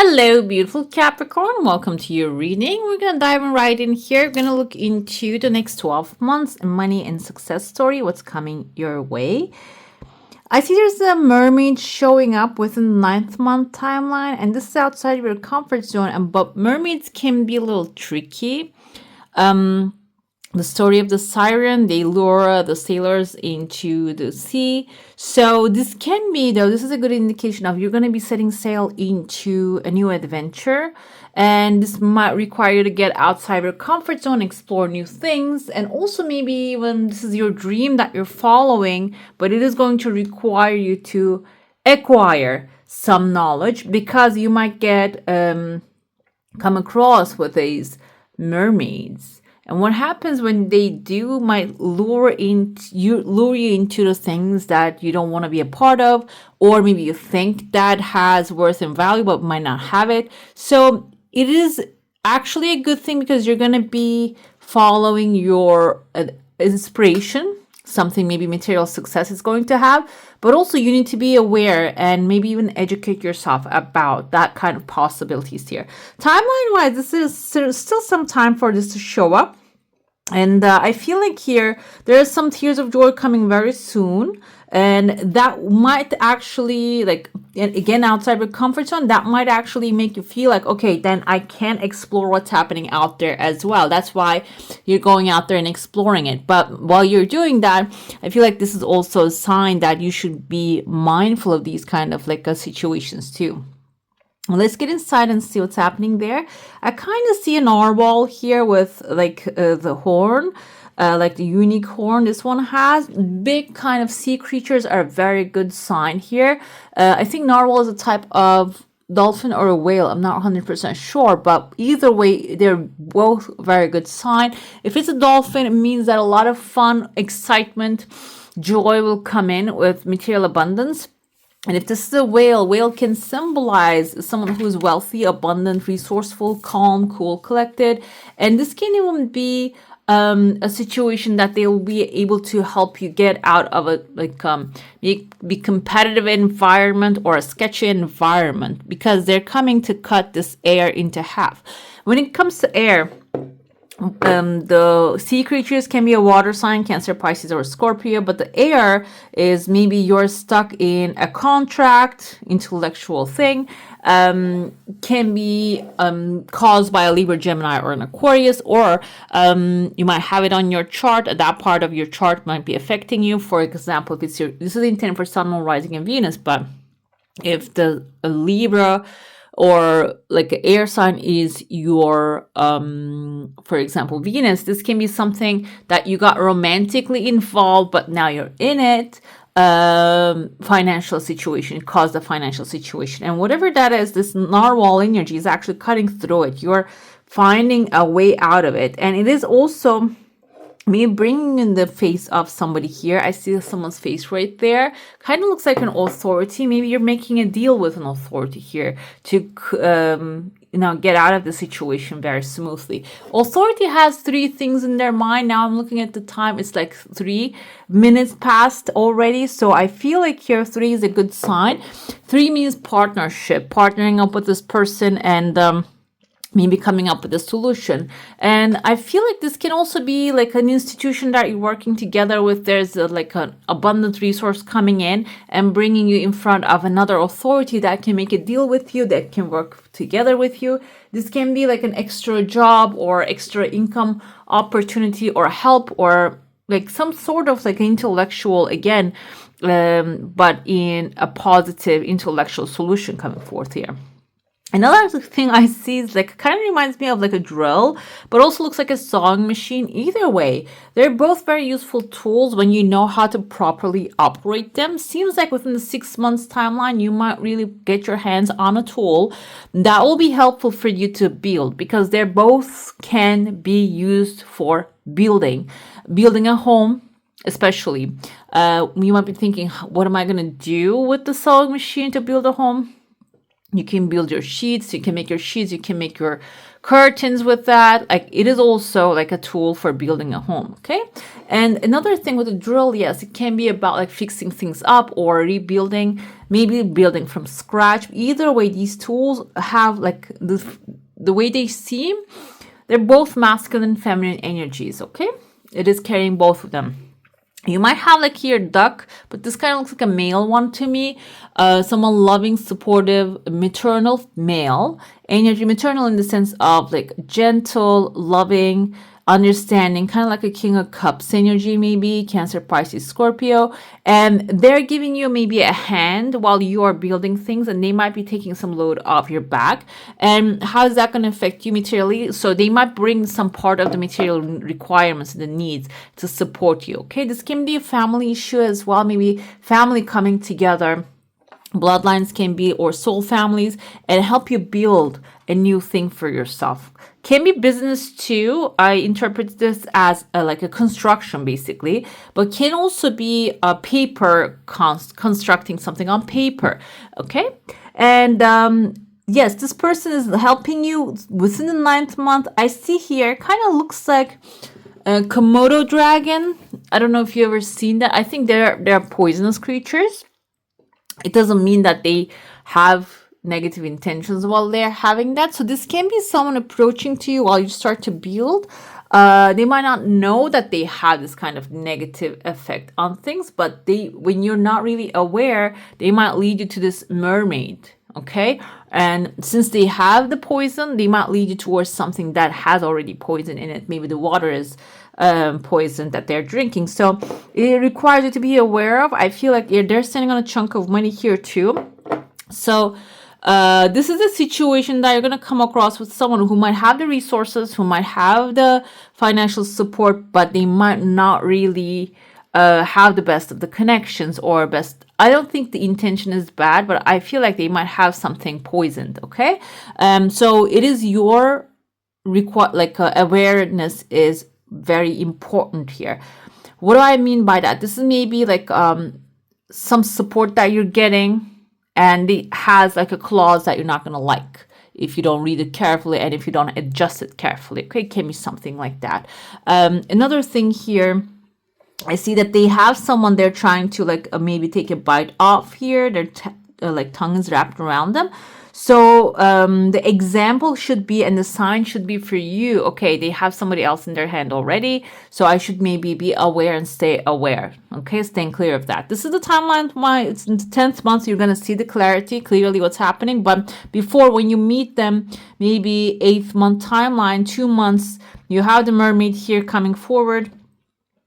Hello, beautiful Capricorn. Welcome to your reading. We're going to dive right in here. We're going to look into the next 12 months, money and success story, what's coming your way. I see there's a mermaid showing up within the 9th month timeline, and this is outside of your comfort zone. But mermaids can be a little tricky. The story of the siren, they lure the sailors into the sea. So this can be, though, this is a good indication of you're going to be setting sail into a new adventure. And this might require you to get outside your comfort zone, explore new things. And also maybe even this is your dream that you're following, but it is going to require you to acquire some knowledge because you might get come across with these mermaids. And what happens when they do might lure you into the things that you don't want to be a part of, or maybe you think that has worth and value but might not have it. So it is actually a good thing because you're going to be following your inspiration, something maybe material success is going to have, but also you need to be aware and maybe even educate yourself about that kind of possibilities here. Timeline wise, this is still some time for this to show up. And I feel like here there are some tears of joy coming very soon, and that might actually, like, again, outside your comfort zone, that might actually make you feel like, okay, then I can explore what's happening out there as well. That's why you're going out there and exploring it. But while you're doing that, I feel like this is also a sign that you should be mindful of these kind of like situations too. Well, let's get inside and see what's happening there. I kind of see a narwhal here with like the horn, like the unique horn this one has. Big kind of sea creatures are a very good sign here. I think narwhal is a type of dolphin or a whale. I'm not 100% sure, but either way, they're both very good sign. If it's a dolphin, it means that a lot of fun, excitement, joy will come in with material abundance. And if this is a whale can symbolize someone who's wealthy, abundant, resourceful, calm, cool, collected. And this can even be a situation that they'll be able to help you get out of a be competitive environment or a sketchy environment, because they're coming to cut this air into half. When it comes to air, the sea creatures can be a water sign, Cancer, Pisces, or Scorpio, but the air is maybe you're stuck in a contract, intellectual thing, can be caused by a Libra, Gemini, or an Aquarius, or you might have it on your chart. That part of your chart might be affecting you. For example, if it's this is intended for Sun, Moon, Rising, and Venus, but if the Libra or like an air sign is your, for example, Venus, this can be something that you got romantically involved, but now you're in it. Financial situation, caused a financial situation. And whatever that is, this narwhal energy is actually cutting through it. You're finding a way out of it. And it is also me bringing in the face of somebody here. I see someone's face right there. Kind of looks like an authority. Maybe you're making a deal with an authority here to, get out of the situation very smoothly. Authority has 3 things in their mind. Now I'm looking at the time. It's like 3 minutes past already. So I feel like here 3 is a good sign. 3 means partnership, partnering up with this person and, maybe coming up with a solution. And I feel like this can also be like an institution that you're working together with. There's like an abundant resource coming in and bringing you in front of another authority that can make a deal with you, that can work together with you. This can be like an extra job or extra income opportunity or help, or like some sort of like intellectual, again, but in a positive intellectual solution coming forth here. Another thing I see is like, kind of reminds me of like a drill, but also looks like a sewing machine. Either way, they're both very useful tools when you know how to properly operate them. Seems like within the 6 months timeline, you might really get your hands on a tool that will be helpful for you to build, because they both can be used for building a home. Especially, you might be thinking, what am I going to do with the sewing machine to build a home? You can build your sheets, you can make your sheets, you can make your curtains with that. Like, it is also like a tool for building a home, okay? And another thing with a drill, yes, it can be about like fixing things up or rebuilding, maybe building from scratch. Either way, these tools have like the way they seem, they're both masculine and feminine energies, okay? It is carrying both of them. You might have like here duck, but this kind of looks like a male one to me. Someone loving, supportive, maternal male energy. Maternal in the sense of like gentle, loving, understanding, kind of like a King of Cups energy, maybe Cancer, Pisces, Scorpio. And they're giving you maybe a hand while you are building things, and they might be taking some load off your back. And how is that going to affect you materially? So they might bring some part of the material requirements, the needs to support you. Okay, this can be a family issue as well, maybe family coming together. Bloodlines can be, or soul families, and help you build a new thing for yourself. Can be business too. I interpret this as like a construction basically, but can also be a paper constructing something on paper. Okay. And yes, this person is helping you within the 9th month. I see here kind of looks like a Komodo dragon. I don't know if you ever seen that. I think they're poisonous creatures. It doesn't mean that they have negative intentions while they're having that. So this can be someone approaching to you while you start to build. They might not know that they have this kind of negative effect on things, but when you're not really aware, they might lead you to this mermaid. Okay. And since they have the poison, they might lead you towards something that has already poison in it. Maybe the water is poison that they're drinking. So it requires you to be aware of. I feel like they're standing on a chunk of money here too. So this is a situation that you're going to come across with someone who might have the resources, who might have the financial support, but they might not really have the best of the connections or best. I don't think the intention is bad, but I feel like they might have something poisoned. Okay. So it is your awareness is very important here. What do I mean by that? This is maybe like some support that you're getting, and it has like a clause that you're not going to like if you don't read it carefully and if you don't adjust it carefully. Okay, it can be something like that. Another thing here, I see that they have someone they're trying to like maybe take a bite off here. Their like tongue is wrapped around them. So the example should be, and the sign should be for you, okay, they have somebody else in their hand already. So I should maybe be aware and stay aware. Okay, staying clear of that. This is the timeline. It's in the 10th month. You're going to see the clarity, clearly what's happening. But before, when you meet them, maybe 8th month timeline, 2 months, you have the mermaid here coming forward.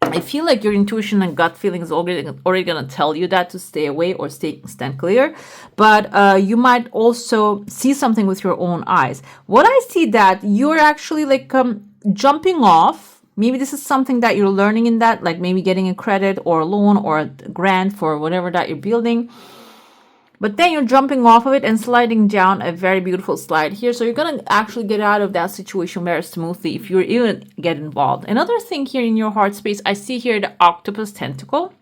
I feel like your intuition and gut feeling is already going to tell you that to stay away or stand clear. But you might also see something with your own eyes. What I see that you're actually like jumping off. Maybe this is something that you're learning in that, like maybe getting a credit or a loan or a grant for whatever that you're building. But then you're jumping off of it and sliding down a very beautiful slide here. So you're going to actually get out of that situation very smoothly if you even get involved. Another thing here in your heart space, I see here the octopus tentacle.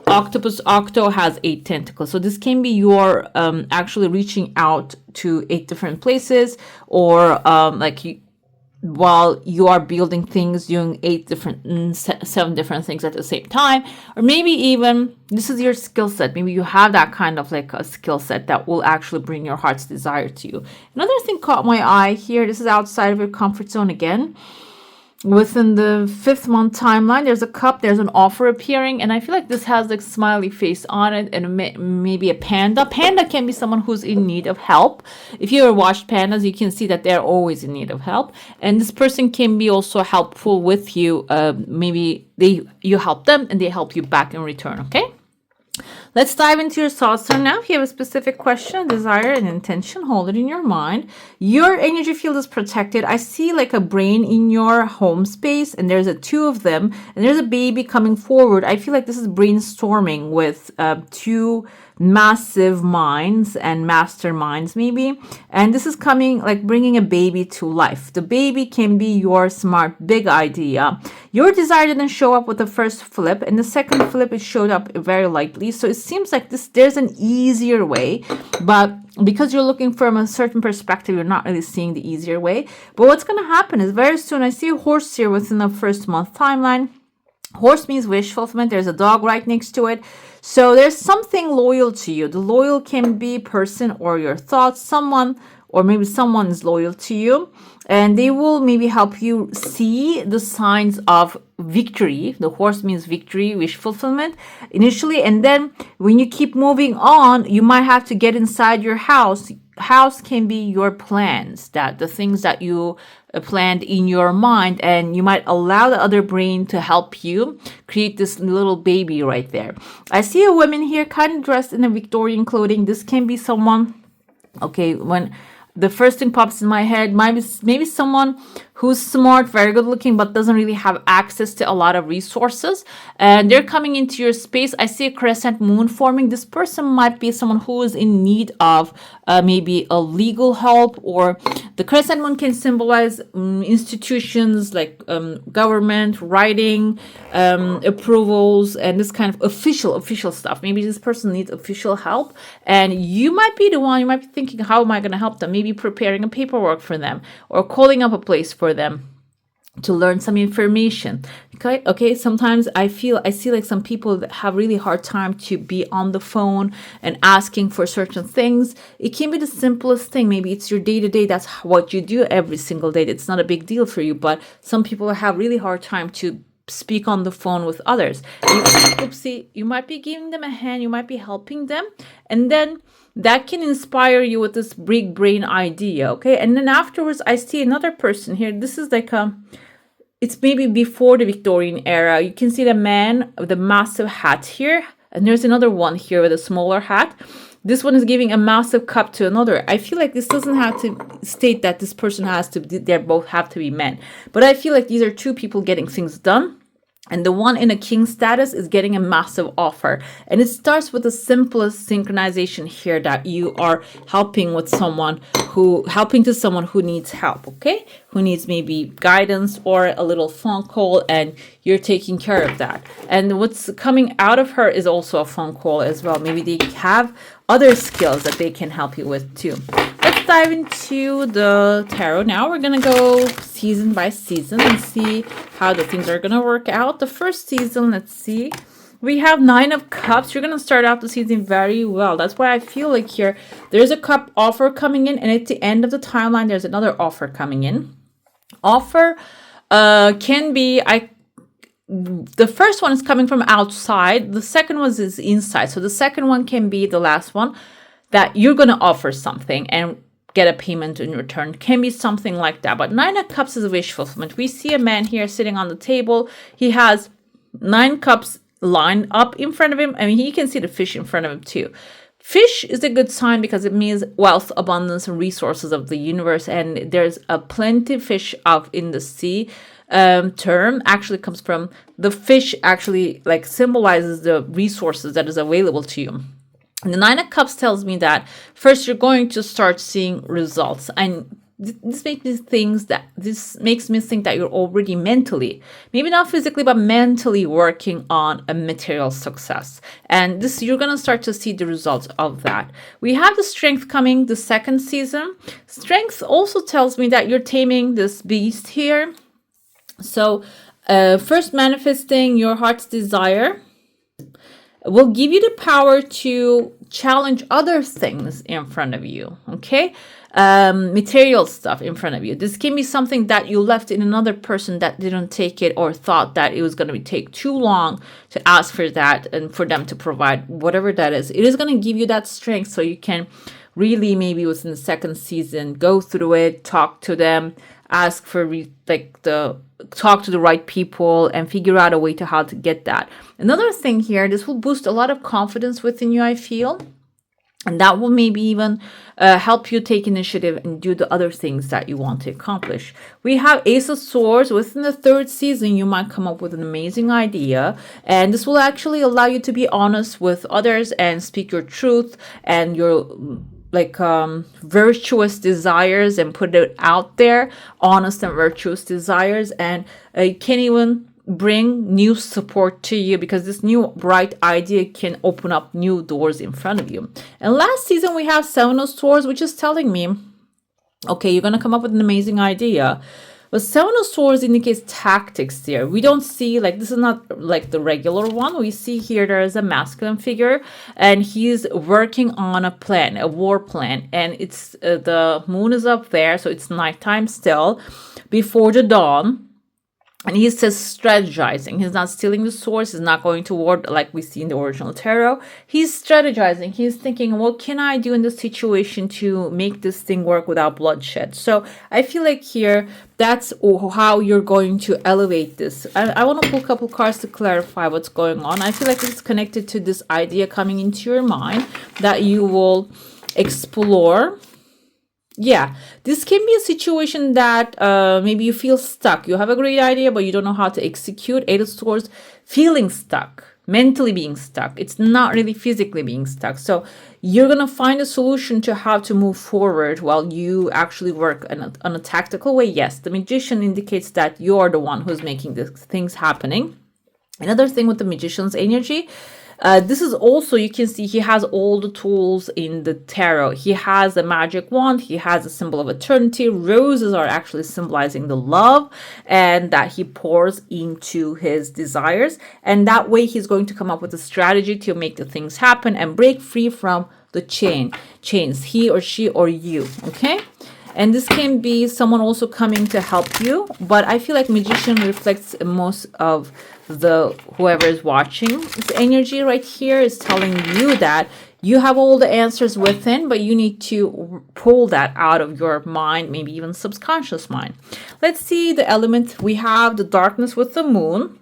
Octopus octo has 8 tentacles. So this can be your actually reaching out to 8 different places, or while you are building things, doing 7 different things at the same time. Or maybe even this is your skill set. Maybe you have that kind of like a skill set that will actually bring your heart's desire to you. Another thing caught my eye here. This is outside of your comfort zone again. Within the 5th month timeline, there's a cup, there's an offer appearing, and I feel like this has like smiley face on it, and maybe a panda. Panda can be someone who's in need of help. If you ever watched pandas, you can see that they're always in need of help, and this person can be also helpful with you. Maybe you help them and they help you back in return. Okay. Let's dive into your soul stone now. If you have a specific question, desire, and intention, hold it in your mind. Your energy field is protected. I see like a brain in your home space, and there's 2 of them, and there's a baby coming forward. I feel like this is brainstorming with 2 massive minds and masterminds maybe, and this is coming like bringing a baby to life. The baby can be your smart big idea. Your desire didn't show up with the first flip, and the second flip it showed up very lightly. So it seems like there's an easier way, but because you're looking from a certain perspective, you're not really seeing the easier way. But what's going to happen is very soon, I see a horse here within the first month timeline. Horse means wish fulfillment. There's a dog right next to it. So there's something loyal to you. The loyal can be person or your thoughts, someone, or maybe someone is loyal to you, and they will maybe help you see the signs of victory. The horse means victory, wish fulfillment initially, and then when you keep moving on, you might have to get inside your house. House can be your plans, that the things that you planned in your mind, and you might allow the other brain to help you create this little baby right there. I see a woman here kind of dressed in a Victorian clothing. This can be someone, okay, when the first thing pops in my head, maybe someone who's smart, very good looking, but doesn't really have access to a lot of resources. And they're coming into your space. I see a crescent moon forming. This person might be someone who is in need of maybe a legal help, or the crescent moon can symbolize institutions like government, writing, approvals, and this kind of official stuff. Maybe this person needs official help, and you might be the one, you might be thinking, how am I going to help them? Maybe preparing a paperwork for them, or calling up a place for them to learn some information. Okay. Sometimes I see like some people that have really hard time to be on the phone and asking for certain things. It can be the simplest thing. Maybe it's your day-to-day. That's what you do every single day. It's not a big deal for you, but some people have really hard time to speak on the phone with others. You might be giving them a hand. You might be helping them, and then that can inspire you with this big brain idea, okay? And then afterwards, I see another person here. This is like it's maybe before the Victorian era. You can see the man with a massive hat here, and there's another one here with a smaller hat. This one is giving a massive cup to another. I feel like this doesn't have to state that this person they both have to be men. But I feel like these are two people getting things done. And the one in a king status is getting a massive offer. And it starts with the simplest synchronization here, that you are helping someone who needs help, okay? Who needs maybe guidance or a little phone call, and you're taking care of that. And what's coming out of her is also a phone call as well. Maybe they have other skills that they can help you with too. Let's dive into the tarot now. We're going to go season by season and see how the things are going to work out. The first season, let's see. We have 9 of Cups. You're going to start out the season very well. That's why I feel like here there's a cup offer coming in, and at the end of the timeline, there's another offer coming in. Offer can be, the first one is coming from outside. The second one is inside. So the second one can be the last one, that you're going to offer something and get a payment in return. Can be something like that. But 9 of Cups is a wish fulfillment. We see a man here sitting on the table. He has 9 cups lined up in front of him. I mean, he can see the fish in front of him too. Fish is a good sign because it means wealth, abundance, and resources of the universe. And there's a plenty of fish out in the sea. Term actually comes from the fish, actually like symbolizes the resources that is available to you. And the 9 of Cups tells me that first you're going to start seeing results, and this makes me think that you're already mentally, maybe not physically, but mentally working on a material success. And this, you're going to start to see the results of that. We have the Strength coming, the second season. Strength also tells me that you're taming this beast here. So first, manifesting your heart's desire will give you the power to challenge other things in front of you, okay? Material stuff in front of you. This can be something that you left in another person that didn't take it, or thought that it was going to take too long to ask for that and for them to provide whatever that is. It is going to give you that strength so you can really, maybe within the second season, go through it, talk to them, ask for talk to the right people, and figure out a way to how to get that. Another thing here, this will boost a lot of confidence within you, I feel. And that will maybe even help you take initiative and do the other things that you want to accomplish. We have Ace of Swords. Within the third season, you might come up with an amazing idea. And this will actually allow you to be honest with others and speak your truth and your virtuous desires, and put it out there, honest and virtuous desires. And you can even bring new support to you, because this new bright idea can open up new doors in front of you. And last season we have Seven of Swords, which is telling me, okay, you're going to come up with an amazing idea. But Seven of Swords indicates tactics here. We don't see, like, this is not like the regular one. We see here there is a masculine figure, and he's working on a plan, a war plan. And it's the moon is up there, so it's nighttime still, before the dawn. And he says strategizing. He's not stealing the swords. He's not going to war like we see in the original tarot. He's strategizing. He's thinking, what can I do in this situation to make this thing work without bloodshed? So I feel like here, that's how you're going to elevate this. I want to pull a couple cards to clarify what's going on. I feel like it's connected to this idea coming into your mind that you will explore. Yeah, this can be a situation that maybe you feel stuck. You have a great idea, but you don't know how to execute. Eight of Swords, feeling stuck, mentally being stuck. It's not really physically being stuck. So you're going to find a solution to how to move forward while you actually work on a tactical way. Yes, the Magician indicates that you're the one who's making these things happening. Another thing with the Magician's energy, this is also, you can see he has all the tools in the tarot. He has a magic wand. He has a symbol of eternity. Roses are actually symbolizing the love and that he pours into his desires. And that way he's going to come up with a strategy to make the things happen and break free from the chains, he or she or you. Okay. And this can be someone also coming to help you. But I feel like Magician reflects most of the whoever is watching. This energy right here is telling you that you have all the answers within, but you need to pull that out of your mind, maybe even subconscious mind. Let's see the element. We have the darkness with the moon,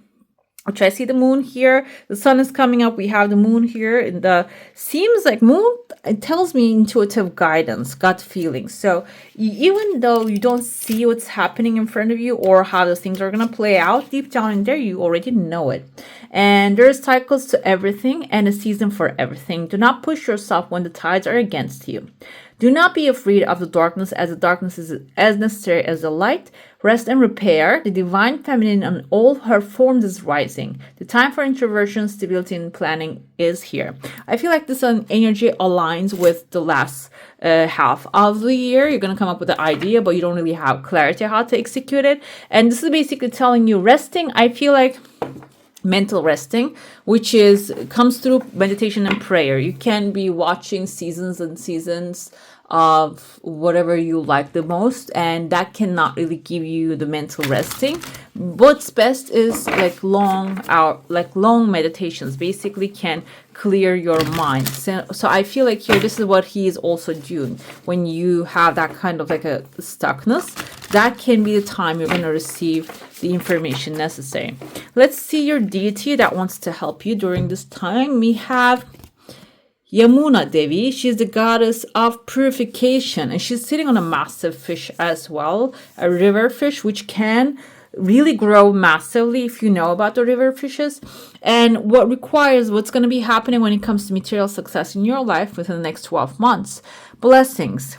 which I see the moon here. The sun is coming up. We have the moon here. And seems like moon, it tells me intuitive guidance, gut feelings. So even though you don't see what's happening in front of you or how the things are going to play out, deep down in there, you already know it. And there's cycles to everything and a season for everything. Do not push yourself when the tides are against you. Do not be afraid of the darkness, as the darkness is as necessary as the light. Rest and repair. The divine feminine in all her forms is rising. The time for introversion, stability, and planning is here. I feel like this energy aligns with the last half of the year. You're going to come up with an idea, but you don't really have clarity how to execute it. And this is basically telling you resting. I feel like mental resting, which comes through meditation and prayer. You can be watching seasons and seasons of whatever you like the most, and that cannot really give you the mental resting. What's best is like long meditations basically can clear your mind. So I feel like here, this is what he is also doing. When you have that kind of like a stuckness, that can be the time you're going to receive the information necessary. Let's see your deity that wants to help you during this time. We have Yamuna Devi. She's the goddess of purification, and she's sitting on a massive fish as well, a river fish, which can really grow massively if you know about the river fishes. And what's going to be happening when it comes to material success in your life within the next 12 months. Blessings.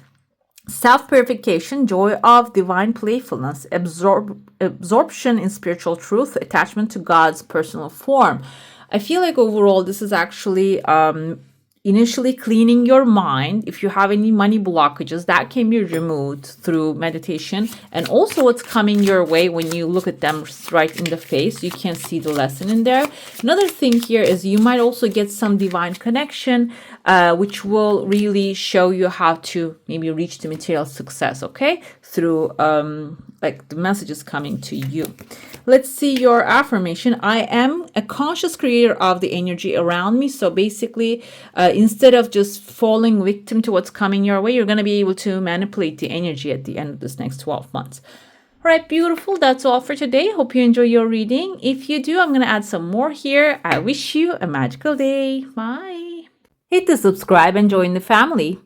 Self-purification, joy of divine playfulness, absorption in spiritual truth, attachment to God's personal form. I feel like overall this is actually initially cleaning your mind. If you have any money blockages, that can be removed through meditation. And also what's coming your way when you look at them right in the face, you can see the lesson in there. Another thing here is you might also get some divine connection, which will really show you how to maybe reach the material success, okay? Through like the messages coming to you. Let's see your affirmation. I am a conscious creator of the energy around me. So basically, instead of just falling victim to what's coming your way, you're going to be able to manipulate the energy at the end of this next 12 months. All right, beautiful. That's all for today. Hope you enjoy your reading. If you do, I'm going to add some more here. I wish you a magical day. Bye. Hit the subscribe and join the family.